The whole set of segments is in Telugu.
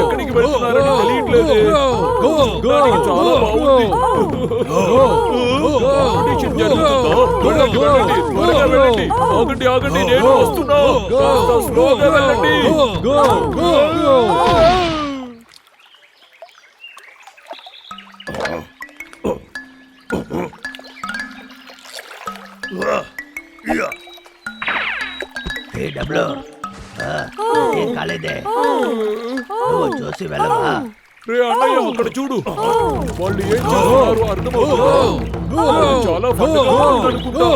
ఎక్కడికి వెళ్తున్నారని తెలియట్లేదు. చాలా బాగుంది. ఆగండి ఆగండి, నేను వస్తున్నా. స్లోగా వెళ్ళండి. ఏం కాలేదే, నువ్వు చూసి వెళ్ళవా? రే అన్నయ్య, అక్కడ చూడు, వాళ్ళు ఏం చేస్తున్నారు అర్థమవుతుందా? చాలా ఫన్గా అనుకుంటా.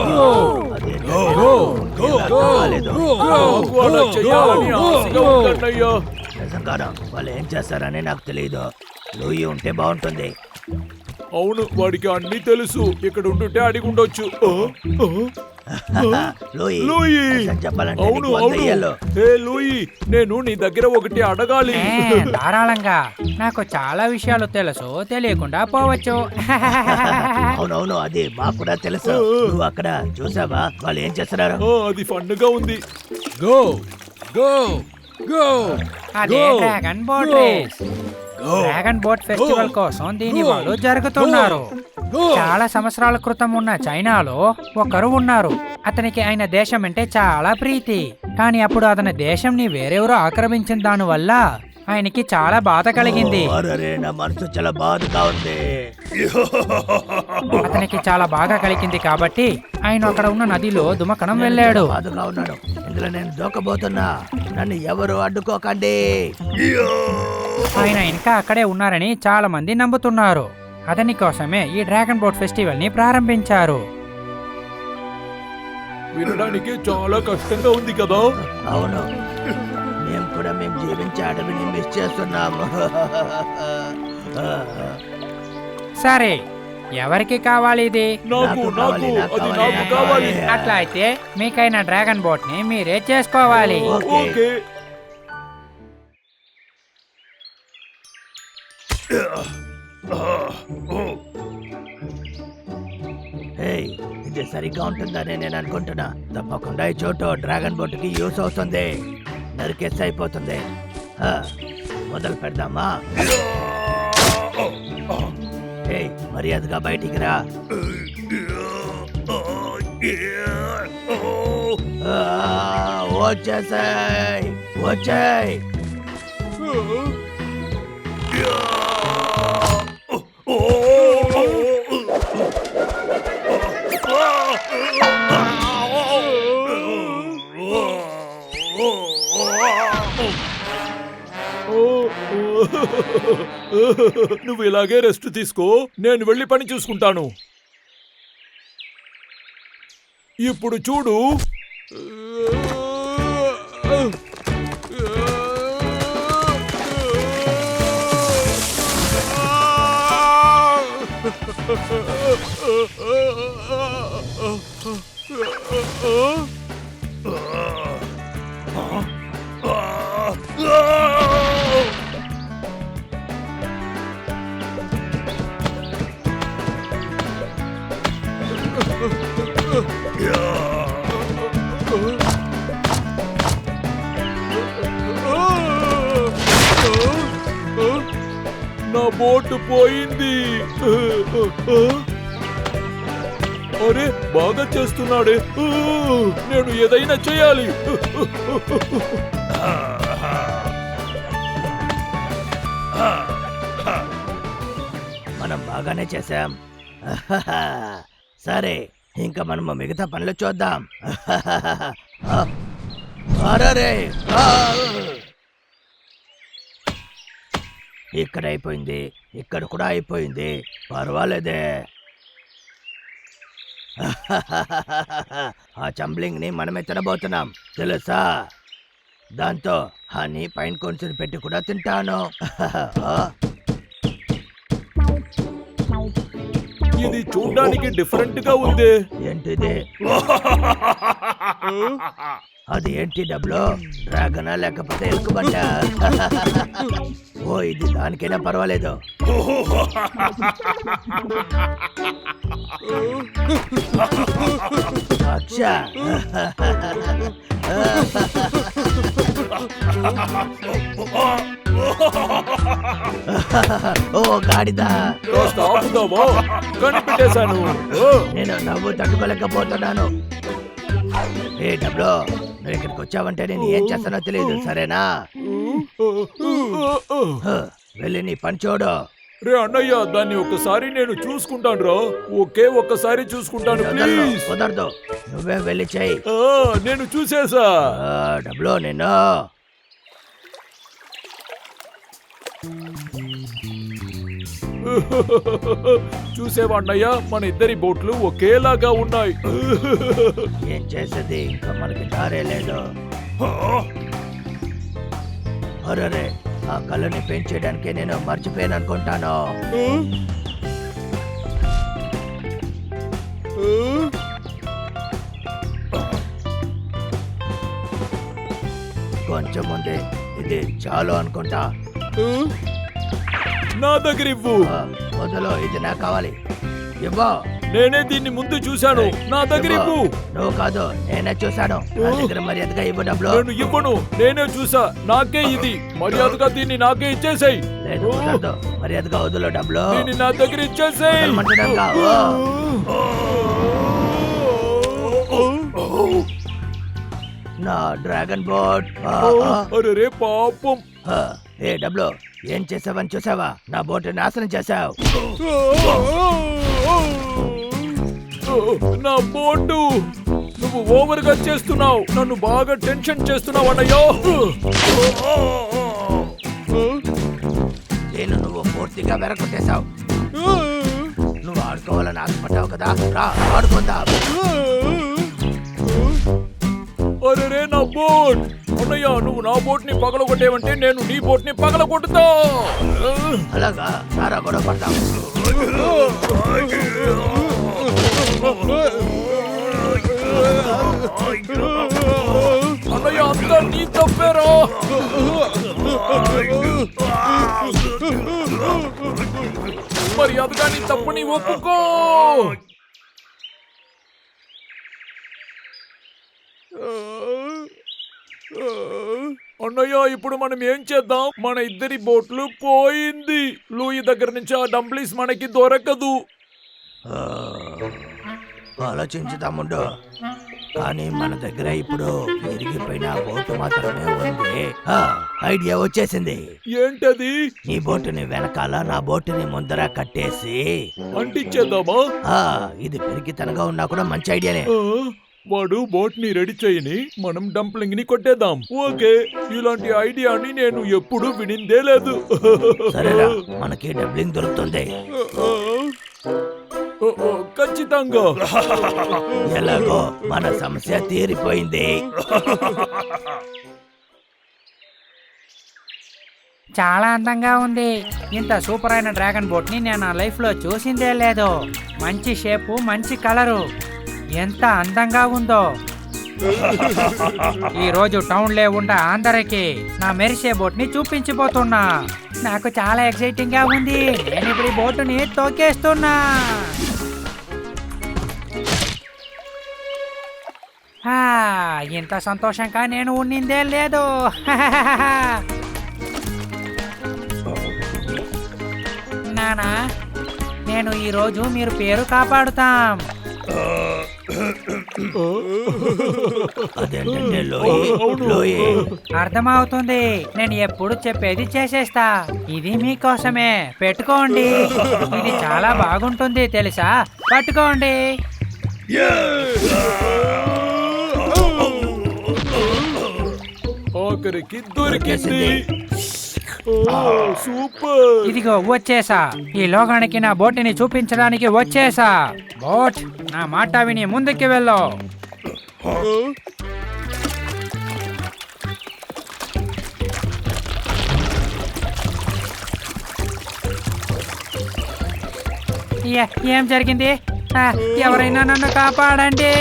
నాకు అలా చెయ్యాలని ఆశగా ఉందన్నయ్య. నిజంగానా? వాళ్ళు ఏం చేస్తారని నాకు తెలియదు. లూయి ఉంటే బాగుంటుంది. అవును, వాడికి అన్ని తెలుసు. ఇక్కడ ఉంటుంటే అడిగి ఉండొచ్చు. అవును అవును. హే లూయి, నేను నీ దగ్గర ఒకటి అడగాలి. ధారాళంగా. నాకు చాలా విషయాలు తెలుసు, తెలియకుండా పోవచ్చు. అవునవును, అది మాకు కూడా తెలుసు. నువ్వు అక్కడ చూసావా వాళ్ళు ఏం చేస్తున్నారు? అది ఫన్గా ఉంది. Go go go. అదే dragon boat race. Dragon boat festival కోసం దీని వాళ్ళు జరుగుతున్నారు. చాలా సంవత్సరాల క్రితం ఉన్న చైనాలో ఒకరు ఉన్నారు. అతనికి ఆయన దేశం అంటే చాలా ప్రీతి. కానీ అప్పుడు అతని దేశంని వేరెవరో ఆక్రమించిన దాని వల్ల ఆయనకి చాలా బాధ కలిగింది. నా మనసు చాలా బాధగా ఉంది. అతనికి చాలా బాగా కలిగింది కాబట్టి ఆయన అక్కడ ఉన్న నదిలో దుమకడం వెళ్ళాడు. బాధగా ఉన్నాడు. ఇందులో నేను దూకబోతున్నా, నన్ను ఎవరు అడ్డుకోకండి. ఆయన ఇంకా అక్కడే ఉన్నారని చాలా మంది నమ్ముతున్నారు. అతని కోసమే ఈ డ్రాగన్ బోట్ ఫెస్టివల్ ని ప్రారంభించారు. వినడానికి చాలా కష్టంగా ఉంది కదా? అవును, మేము జీవించే అడవిని మిస్ చేస్తున్నాము. సరే, ఎవరికి కావాలి ఇది? నాకు కావాలి. అట్లా అయితే మీకైనా డ్రాగన్ బోట్ ని మీరే చేసుకోవాలి. ఓకే. ఇది సరిగ్గా ఉంటుందని నేను అనుకుంటున్నా. తప్పకుండా ఈ చోటు డ్రాగన్ బోట్ కి యూస్ అవుతుంది. నరికేసి అయిపోతుంది. మొదలు పెడదామా? మర్యాదగా బయటికి రా. వచ్చేసాయి, వచ్చాయి. నువ్వు ఇలాగే రెస్ట్ తీసుకో, నేను వెళ్ళి పని చూసుకుంటాను. ఇప్పుడు చూడు, నా బోటు పోయింది. అరే, బాగా చేస్తున్నాడే. నేను ఏదైనా చేయాలి. మనం బాగానే చేసాం. సరే, ఇంకా మనము మిగతా పనులు చూద్దాం. ఇక్కడ అయిపోయింది, ఇక్కడ కూడా అయిపోయింది. పర్వాలేదే. ఆ చంబ్లింగ్ ని మనమే తినబోతున్నాం తెలుసా? దాంతో హనీ పైన కొంచెం పెట్టి కూడా తింటాను. ఇది చూడ్డానికి డిఫరెంట్ గా ఉంది. ఏంటిది? అది ఏంటి డబ్బులు? డ్రాగనా లేకపోతే ఎలుకబంట? ఓ, ఇది దానికైనా పర్వాలేదు. అక్ష, వచ్చా. ఓ గాడిద, కాస్త ఆపుదామా? కనిపెట్టేశాను. నేను నవ్వు తట్టుకోలేకపోతున్నాను. ఏ డబ్లో, నువ్వు ఇక్కడికి వచ్చావంటే నేను ఏం చేస్తానో తెలియదు, సరేనా? వెళ్ళి నీ పని చూడు. రే అన్నయ్య, దాన్ని ఒకసారి నేను చూసుకుంటాను రా. ఒక్కసారి చూసుకుంటాను ప్లీజ్. కుదరదు, నువ్వే వెళ్ళి చెయ్యి. నేను చూసేసా. డబ్లో నేను చూసేవా అన్నయ్య, మన ఇద్దరి బోట్లు ఒకేలాగా ఉన్నాయి. ఏం చేసేది, ఇంకా మనకి దారే లేదు. అరే, ఆ కళ్ళని పెయింట్ చేయడానికి నేను మర్చిపోయాను అనుకుంటాను. కొంచెం ఉంది, ఇది చాలు అనుకుంటా. నా దగ్గర ఇవ్వు. వదలు, ఇది నాకు కావాలి. ఇవ్వు. నేనే దీన్ని ముందు చూశాను. నా దగ్గర ఇవ్వు. నువ్వు కాదు, నేనే చూశాను. నా దగ్గర మర్యాదగా ఇవ్వు డబ్బులు. నేను ఇవ్వను, నేనే చూసా. నాకే ఇది. మర్యాదగా దీన్ని నాకే ఇచ్చేసేయ్. లేదు, కుదరదు. మర్యాదగా వదులు డబ్బులు. దీన్ని నా దగ్గర ఇచ్చేసేయ్. వదలమంటున్నానుగా. నా డ్రాగన్ బోట్. అరే పాపం. ఏ డబ్బులు, ఏం చేసావని చూసావా? నా బోట్ నాశనం చేసావు. నా బోటు, నువ్వు ఓవర్ గా చేస్తున్నావు. నన్ను బాగా టెన్షన్ చేస్తున్నావు అన్నయ్యో. నేను నువ్వు పూర్తిగా వెరకొట్టేశావు. నువ్వు ఆడుకోవాలని ఆశపడ్డావు కదా, రా ఆడుకుందాం. అరే నా బోట్. అన్నయ్య, నువ్వు నా బోట్ ని పగలగొట్టేవంటే నేను నీ బోట్ ని పగలగొట్టుతా. అలాగా, సారా కూడా పడతాం. అన్నయ్య, అంతా నీ తప్పేరా. మరి అదిగా నీ తప్పుని ఒప్పుకో. అన్నయ్య, ఇప్పుడు మనం ఏం చేద్దాం? మన ఇద్దరి బోట్లు పోయింది. లూయి దగ్గర నుంచి ఆ డంప్లీస్ మనకి దొరకదు. ఆలోచించుదాముండు. కానీ మన దగ్గర ఇప్పుడు విరిగిపోయిన బోటు మాత్రమే ఉంది. ఐడియా వచ్చేసింది. ఏంటది? నీ బోటుని వెనకాల, నా బోటుని ముందర కట్టేసి అంటించేద్దామా? ఇది పెరిగితనంగా ఉన్నా కూడా మంచి ఐడియానే. వాడు బోట్ ని రెడీ చేయని మనం డంప్లింగ్ ని కొట్టేద్దాం. ఓకే, ఇలాంటి ఐడియాని నేను ఎప్పుడు వినిందే లేదు. సరేనా, మనకి డబ్లింగ్ దొరుకుతుంది. ఖచ్చితంగా. ఎలాగో మన సమస్య తీరిపోయింది. చాలా అందంగా ఉంది. ఇంత సూపర్ అయిన డ్రాగన్ బోట్ ని నేను నా లైఫ్ లో చూసిందే లేదు. మంచి షేపు, మంచి కలరు, ఎంత అందంగా ఉందో. ఈ రోజు టౌన్ లో ఉన్న అందరికి నా మెరిసే బోట్ ని చూపించిపోతున్నా. నాకు చాలా ఎక్సైటింగ్ గా ఉంది. నేను ఇప్పుడు ఈ బోటుని తోకేస్తున్నా. ఇంత సంతోషంగా నేను ఉన్నిందే లేదు. నానా, నేను ఈ రోజు మీరు పేరు కాపాడుతాం. అదేంటంటే లోయే. అర్థమవుతుంది. నేను ఎప్పుడు చెప్పేది చేసేస్తా. ఇది మీకోసమే, పెట్టుకోండి. ఇది చాలా బాగుంటుంది తెలుసా, పట్టుకోండి. ఆఖరికి దొరికింది. సూపర్. ఇదిగో వచ్చేసా. ఈ లోకానికి నా బోటుని చూపించడానికి వచ్చేసా. బోట్, నా మాట విని ముందుకి వెళ్ళు. ఏం జరిగింది? ఎవరైనా నన్ను కాపాడండి.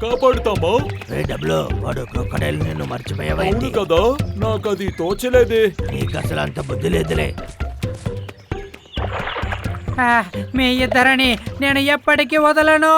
కాపాడుతామా? డబ్బులు, వాడు క్రొకడైల్ నిన్ను మర్చిపోయావైంది కదా. నాకు అది తోచలేదే. నీకు అసలు అంత బుద్ధి లేదులే. మీ ఇద్దరని నేను ఎప్పటికీ వదలను